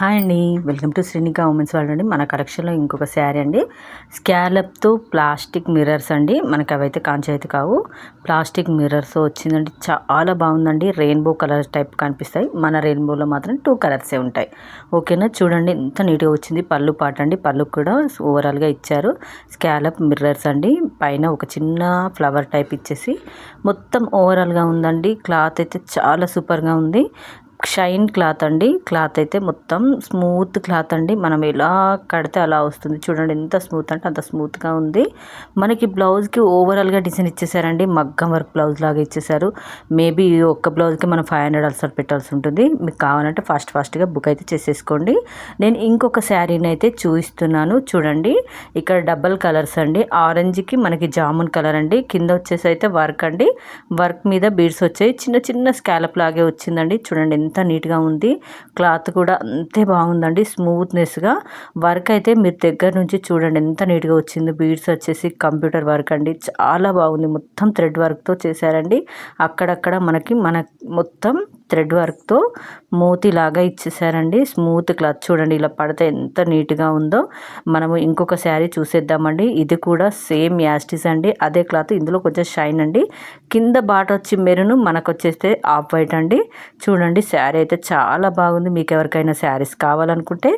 Hi అండి, welcome to Srinika women's world అండి. మన కలెక్షన్లో ఇంకొక శారీ అండి. స్కాలప్తో ప్లాస్టిక్ మిర్రర్స్ అండి. మనకి అవైతే కాంచి అయితే కావు, ప్లాస్టిక్ మిర్రర్స్ వచ్చిందండి. చాలా బాగుందండి. రెయిన్బో కలర్ టైప్ కనిపిస్తాయి. మన రెయిన్బోలో మాత్రం 2 కలర్సే ఉంటాయి. ఓకేనా, చూడండి ఎంత నీట్గా వచ్చింది. పళ్ళు పాట అండి, పళ్ళు కూడా ఓవరాల్గా ఇచ్చారు. స్కాలప్ మిర్రర్స్ అండి. పైన ఒక చిన్న ఫ్లవర్ టైప్ ఇచ్చేసి మొత్తం ఓవరాల్గా ఉందండి. క్లాత్ అయితే చాలా సూపర్గా ఉంది. షైన్ క్లాత్ అండి. క్లాత్ అయితే మొత్తం స్మూత్ క్లాత్ అండి. మనం ఎలా కడితే అలా వస్తుంది. చూడండి ఎంత స్మూత్ అంటే అంత స్మూత్గా ఉంది. మనకి బ్లౌజ్కి ఓవరాల్గా డిజైన్ ఇచ్చేసారండి. మగ్గం వర్క్ బ్లౌజ్ లాగా ఇచ్చేసారు. మేబీ ఈ ఒక్క బ్లౌజ్కి మనం 500 అల్సర్ పెట్టాల్సి ఉంటుంది. మీకు కావాలంటే ఫాస్ట్గా బుక్ అయితే చేసేసుకోండి. నేను ఇంకొక శారీని అయితే చూపిస్తున్నాను చూడండి. ఇక్కడ డబల్ కలర్స్ అండి. ఆరెంజ్కి మనకి జామున్ కలర్ అండి. కింద వచ్చేసి అయితే వర్క్ అండి. వర్క్ మీద బీడ్స్ వచ్చాయి. చిన్న చిన్న స్కాలప్ లాగే వచ్చిందండి. చూడండి ఎంత నీట్గా ఉంది. క్లాత్ కూడా అంతే బాగుందండి. స్మూత్నెస్గా వర్క్ అయితే మీరు దగ్గర నుంచి చూడండి ఎంత నీట్గా వచ్చింది. బీడ్స్ వచ్చేసి కంప్యూటర్ వర్క్ అండి. చాలా బాగుంది. మొత్తం థ్రెడ్ వర్క్తో చేశారండి. అక్కడక్కడ మన మొత్తం థ్రెడ్ వర్క్తో మోతీలాగా ఇచ్చేసారండి. స్మూత్ క్లాత్ చూడండి. ఇలా పడితే ఎంత నీట్గా ఉందో. మనము ఇంకొక శారీ చూసేద్దామండి. ఇది కూడా సేమ్ యాస్టిస్ అండి. అదే క్లాత్, ఇందులో కొంచెం షైన్ అండి. కింద బాట వచ్చి మెరును, మనకు వచ్చేస్తే ఆఫ్ వైట్ అండి. చూడండి శారీ అయితే చాలా బాగుంది. మీకు ఎవరికైనా శారీస్ కావాలనుకుంటే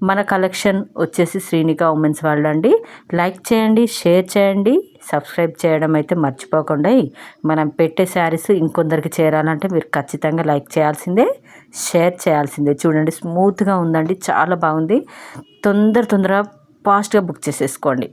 మన కలెక్షన్ వచ్చేసి శ్రీనికా ఉమెన్స్ వరల్డ్ అండి. లైక్ చేయండి, షేర్ చేయండి, సబ్స్క్రైబ్ చేయడం అయితే మర్చిపోకుండా. మనం పెట్టే శారీస్ ఇంకొందరికి చేరాలంటే మీరు ఖచ్చితంగా లైక్ చేయాల్సిందే, షేర్ చేయాల్సిందే. చూడండి స్మూత్గా ఉందండి. చాలా బాగుంది. తొందరగా ఫాస్ట్గా బుక్ చేసేసుకోండి.